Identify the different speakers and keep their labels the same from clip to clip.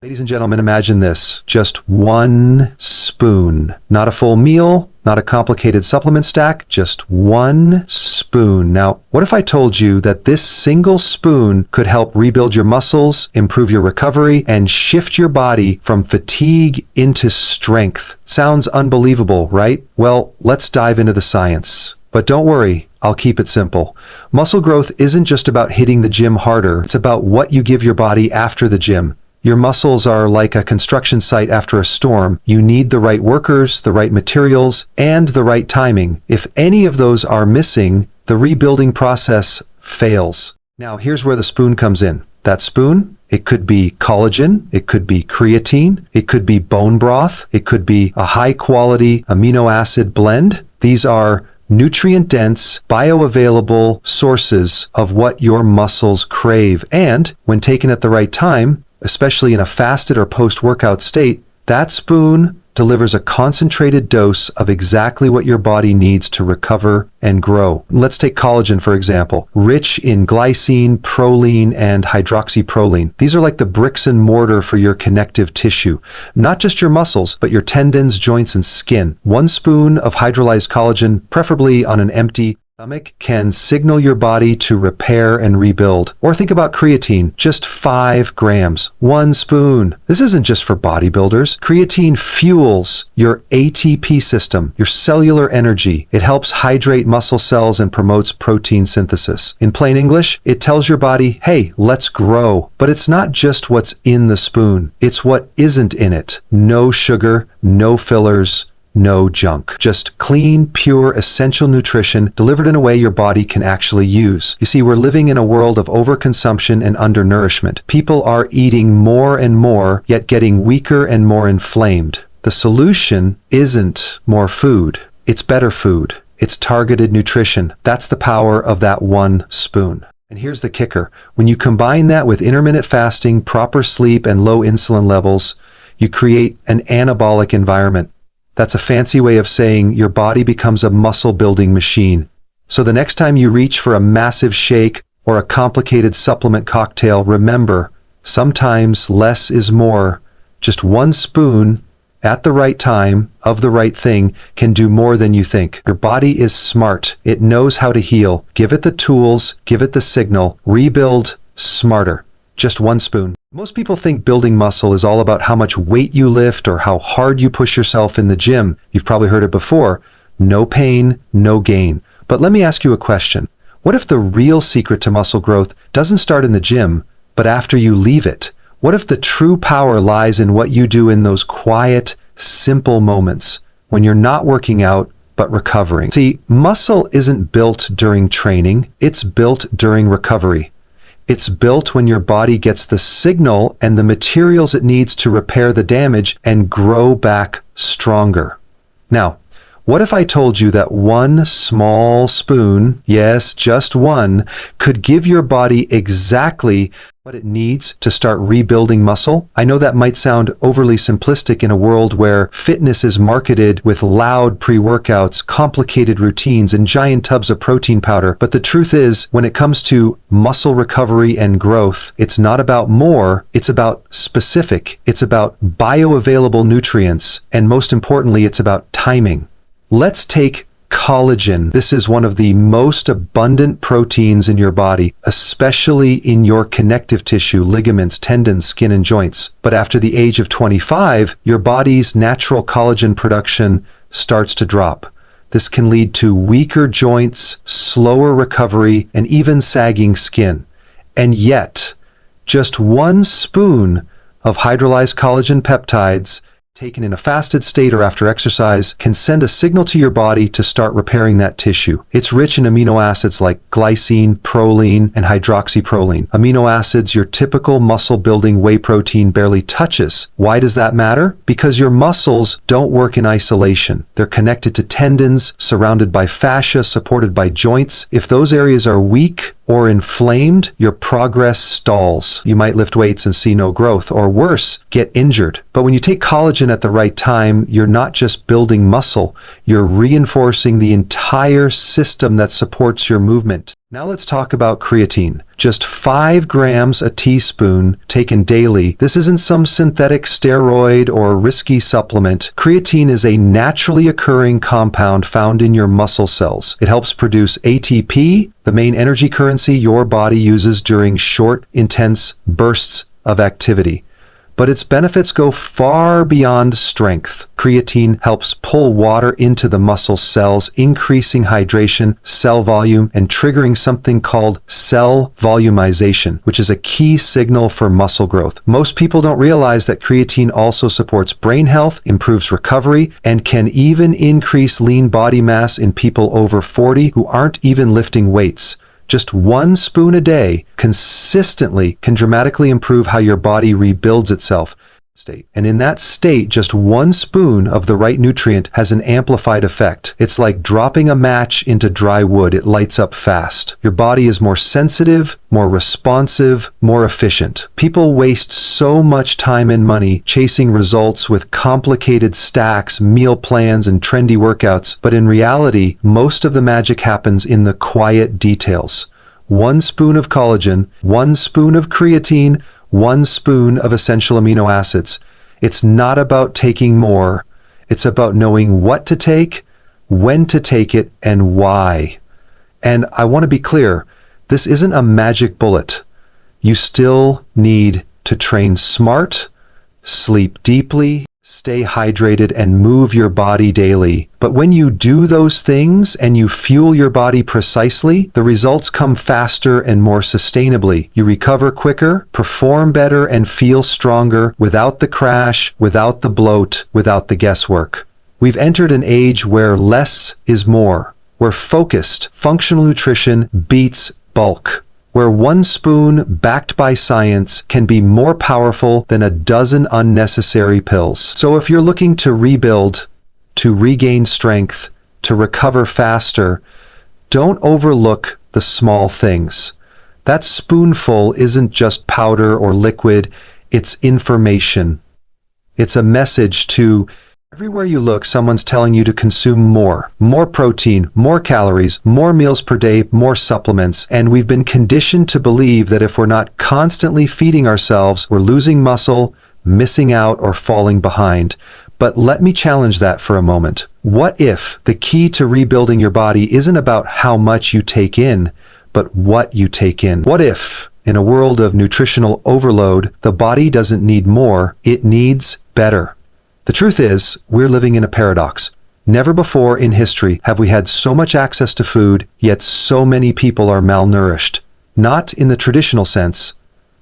Speaker 1: Ladies and gentlemen, imagine this. Just one spoon. Not a full meal, not a complicated supplement stack, just one spoon. Now, what if I told you that this single spoon could help rebuild your muscles, improve your recovery, and shift your body from fatigue into strength? Sounds unbelievable, right? Well, let's dive into the science. But don't worry, I'll keep it simple. Muscle growth isn't just about hitting the gym harder. It's about what you give your body after the gym. Your muscles are like a construction site after a storm. You need the right workers, the right materials, and the right timing. If any of those are missing, the rebuilding process fails. Now, here's where the spoon comes in. That spoon, it could be collagen, it could be creatine, it could be bone broth, it could be a high-quality amino acid blend. These are nutrient-dense, bioavailable sources of what your muscles crave. And when taken at the right time, especially in a fasted or post-workout state, that spoon delivers a concentrated dose of exactly what your body needs to recover and grow. Let's take collagen, for example. Rich in glycine, proline, and hydroxyproline. These are like the bricks and mortar for your connective tissue. Not just your muscles, but your tendons, joints, and skin. One spoon of hydrolyzed collagen, preferably on an empty stomach, can signal your body to repair and rebuild. Or think about creatine, just 5 grams, 1 spoon. This isn't just for bodybuilders. Creatine fuels your ATP system, your cellular energy. It helps hydrate muscle cells and promotes protein synthesis. In plain English, it tells your body, hey, let's grow. But it's not just what's in the spoon. It's what isn't in it. No sugar, no fillers, no junk. Just clean, pure, essential nutrition delivered in a way your body can actually use. You see, we're living in a world of overconsumption and undernourishment. People are eating more and more, yet getting weaker and more inflamed. The solution isn't more food. It's better food. It's targeted nutrition. That's the power of that one spoon. And here's the kicker. When you combine that with intermittent fasting, proper sleep, and low insulin levels, you create an anabolic environment. That's a fancy way of saying your body becomes a muscle-building machine. So the next time you reach for a massive shake or a complicated supplement cocktail, remember, sometimes less is more. Just one spoon at the right time of the right thing can do more than you think. Your body is smart. It knows how to heal. Give it the tools, give it the signal. Rebuild smarter. Just one spoon. Most people think building muscle is all about how much weight you lift or how hard you push yourself in the gym. You've probably heard it before. No pain, no gain. But let me ask you a question. What if the real secret to muscle growth doesn't start in the gym, but after you leave it? What if the true power lies in what you do in those quiet, simple moments when you're not working out, but recovering? See, muscle isn't built during training. It's built during recovery. It's built when your body gets the signal and the materials it needs to repair the damage and grow back stronger. Now, what if I told you that one small spoon, yes, just one, could give your body exactly what it needs to start rebuilding muscle? I know that might sound overly simplistic in a world where fitness is marketed with loud pre-workouts, complicated routines, and giant tubs of protein powder. But the truth is, when it comes to muscle recovery and growth, it's not about more, it's about specific. It's about bioavailable nutrients, and most importantly, it's about timing. Let's take collagen. This is one of the most abundant proteins in your body, especially in your connective tissue, ligaments, tendons, skin, and joints. But after the age of 25, your body's natural collagen production starts to drop. This can lead to weaker joints, slower recovery, and even sagging skin. And yet, just one spoon of hydrolyzed collagen peptides taken in a fasted state or after exercise can send a signal to your body to start repairing that tissue. It's rich in amino acids like glycine, proline, and hydroxyproline. Amino acids your typical muscle-building whey protein barely touches. Why does that matter? Because your muscles don't work in isolation. They're connected to tendons, surrounded by fascia, supported by joints. If those areas are weak or inflamed, your progress stalls. You might lift weights and see no growth, or worse, get injured. But when you take collagen at the right time, you're not just building muscle, you're reinforcing the entire system that supports your movement. Now let's talk about creatine. Just 5 grams a teaspoon taken daily. This isn't some synthetic steroid or risky supplement. Creatine is a naturally occurring compound found in your muscle cells. It helps produce ATP, the main energy currency your body uses during short, intense bursts of activity. But its benefits go far beyond strength. Creatine helps pull water into the muscle cells, increasing hydration, cell volume, and triggering something called cell volumization, which is a key signal for muscle growth. Most people don't realize that creatine also supports brain health, improves recovery, and can even increase lean body mass in people over 40 who aren't even lifting weights. Just 1 spoon a day consistently can dramatically improve how your body rebuilds itself. And in that state, just 1 spoon of the right nutrient has an amplified effect. It's like dropping a match into dry wood. It lights up fast. Your body is more sensitive, more responsive, more efficient. People waste so much time and money chasing results with complicated stacks, meal plans, and trendy workouts, but in reality, most of the magic happens in the quiet details. 1 spoon of collagen, 1 spoon of creatine, 1 spoon of essential amino acids. It's not about taking more. It's about knowing what to take, when to take it, and why. And I want to be clear, this isn't a magic bullet. You still need to train smart, sleep deeply, stay hydrated, and move your body daily. But when you do those things and you fuel your body precisely, the results come faster and more sustainably. You recover quicker, perform better, and feel stronger without the crash, without the bloat, without the guesswork. We've entered an age where less is more, where focused, functional nutrition beats bulk, where 1 spoon backed by science can be more powerful than a dozen unnecessary pills. So if you're looking to rebuild, to regain strength, to recover faster, don't overlook the small things. That spoonful isn't just powder or liquid, it's information. It's a message to everywhere you look. Someone's telling you to consume more protein, more calories, more meals per day, more supplements. And we've been conditioned to believe that if we're not constantly feeding ourselves, we're losing muscle, missing out, or falling behind. But let me challenge that for a moment. What if the key to rebuilding your body isn't about how much you take in, but what you take in? What if, in a world of nutritional overload, the body doesn't need more, it needs better? The truth is, we're living in a paradox. Never before in history have we had so much access to food, yet so many people are malnourished. Not in the traditional sense,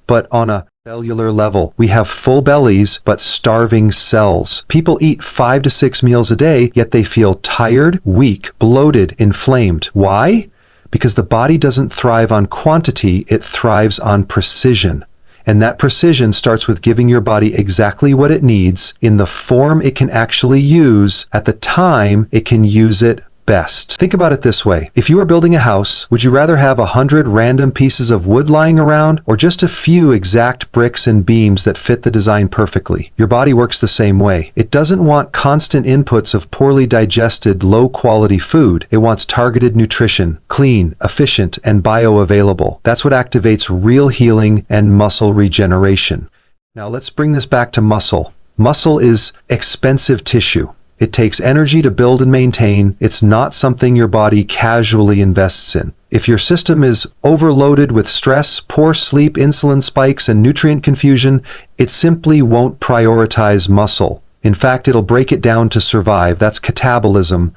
Speaker 1: but on a cellular level. We have full bellies, but starving cells. People eat 5 to 6 meals a day, yet they feel tired, weak, bloated, inflamed. Why? Because the body doesn't thrive on quantity, it thrives on precision. And that precision starts with giving your body exactly what it needs in the form it can actually use at the time it can use it best. Think about it this way. If you were building a house, would you rather have 100 random pieces of wood lying around or just a few exact bricks and beams that fit the design perfectly? Your body works the same way. It doesn't want constant inputs of poorly digested, low-quality food. It wants targeted nutrition, clean, efficient, and bioavailable. That's what activates real healing and muscle regeneration. Now let's bring this back to muscle. Muscle is expensive tissue. It takes energy to build and maintain. It's not something your body casually invests in. If your system is overloaded with stress, poor sleep, insulin spikes, and nutrient confusion, it simply won't prioritize muscle. In fact, it'll break it down to survive. That's catabolism.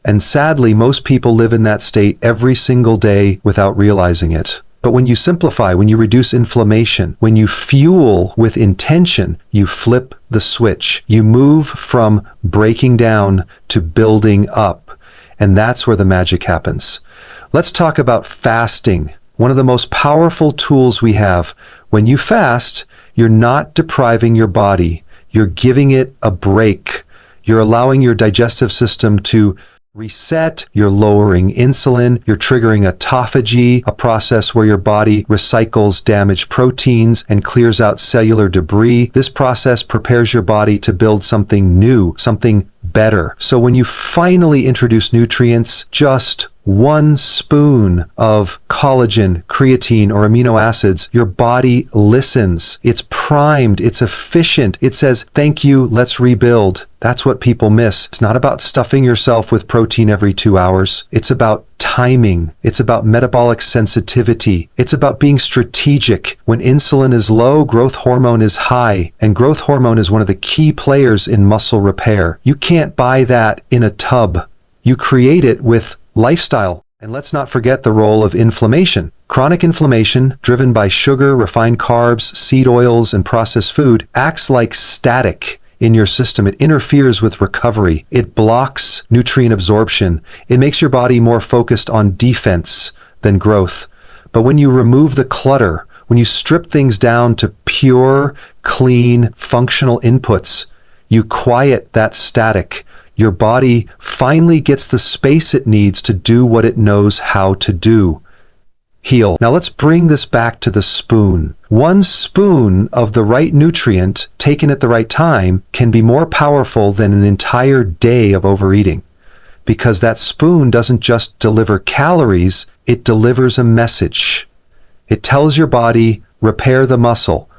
Speaker 1: And sadly, most people live in that state every single day without realizing it. But when you simplify, when you reduce inflammation, when you fuel with intention, you flip the switch. You move from breaking down to building up. And that's where the magic happens. Let's talk about fasting, one of the most powerful tools we have. When you fast, you're not depriving your body. You're giving it a break. You're allowing your digestive system to reset, you're lowering insulin, you're triggering autophagy, a process where your body recycles damaged proteins and clears out cellular debris. This process prepares your body to build something new, something better. So when you finally introduce nutrients, just one spoon of collagen, creatine, or amino acids, your body listens. It's primed. It's efficient. It says, thank you, let's rebuild. That's what people miss. It's not about stuffing yourself with protein every 2 hours. It's about timing. It's about metabolic sensitivity. It's about being strategic. When insulin is low, growth hormone is high, and growth hormone is one of the key players in muscle repair. You can't buy that in a tub. You create it with lifestyle. And let's not forget the role of inflammation. Chronic inflammation, driven by sugar, refined carbs, seed oils, and processed food, acts like static in your system. It interferes with recovery. It blocks nutrient absorption. It makes your body more focused on defense than growth. But when you remove the clutter, when you strip things down to pure, clean, functional inputs, you quiet that static. Your body finally gets the space it needs to do what it knows how to do. Heal. Now let's bring this back to the spoon. One spoon of the right nutrient taken at the right time can be more powerful than an entire day of overeating. Because that spoon doesn't just deliver calories, it delivers a message. It tells your body, repair the muscle,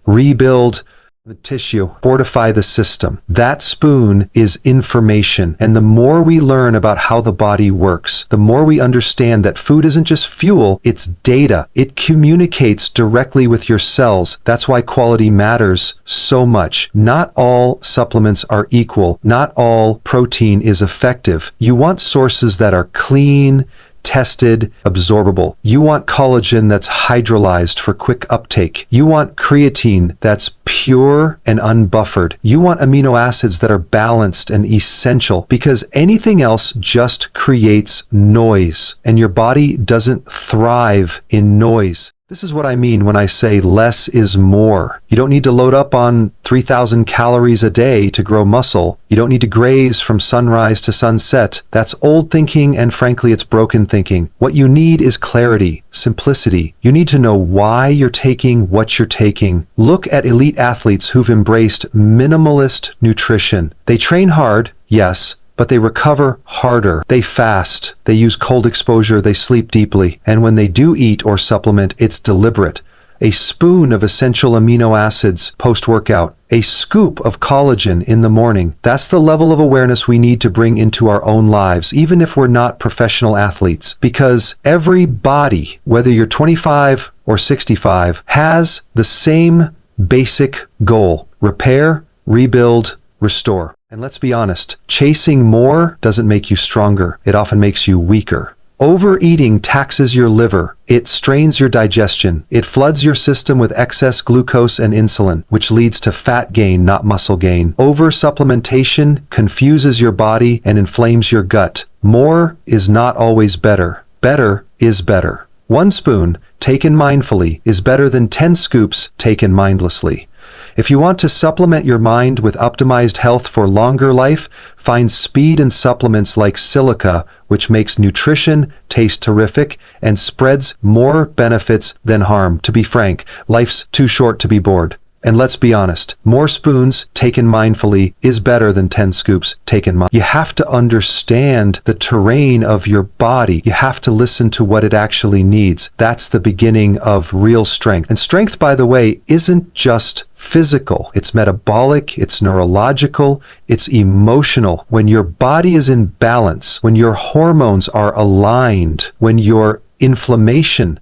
Speaker 1: rebuild the tissue, fortify the system. That spoon is information. And the more we learn about how the body works, the more we understand that food isn't just fuel, it's data. It communicates directly with your cells. That's why quality matters so much. Not all supplements are equal. Not all protein is effective. You want sources that are clean, tested, absorbable. You want collagen that's hydrolyzed for quick uptake. You want creatine that's pure and unbuffered. You want amino acids that are balanced and essential, because anything else just creates noise, and your body doesn't thrive in noise. This is what I mean when I say less is more. You don't need to load up on 3,000 calories a day to grow muscle. You don't need to graze from sunrise to sunset. That's old thinking, and frankly, it's broken thinking. What you need is clarity, simplicity. You need to know why you're taking what you're taking. Look at elite athletes who've embraced minimalist nutrition. They train hard, yes, but they recover harder. They fast, they use cold exposure, they sleep deeply. And when they do eat or supplement, it's deliberate. A spoon of essential amino acids post-workout, a scoop of collagen in the morning. That's the level of awareness we need to bring into our own lives, even if we're not professional athletes. Because every body, whether you're 25 or 65, has the same basic goal: repair, rebuild, restore. And let's be honest, chasing more doesn't make you stronger. It often makes you weaker. Overeating taxes your liver. It strains your digestion. It floods your system with excess glucose and insulin, which leads to fat gain, not muscle gain. Over-supplementation confuses your body and inflames your gut. More is not always better. Better is better. One spoon, taken mindfully, is better than 10 scoops taken mindlessly. If you want to supplement your mind with optimized health for longer life, find speed in supplements like silica, which makes nutrition taste terrific and spreads more benefits than harm. To be frank, life's too short to be bored. And let's be honest, more spoons taken mindfully is better than 10 scoops taken mindfully. You have to understand the terrain of your body. You have to listen to what it actually needs. That's the beginning of real strength. And strength, by the way, isn't just physical. It's metabolic, it's neurological, it's emotional. When your body is in balance, when your hormones are aligned, when your inflammation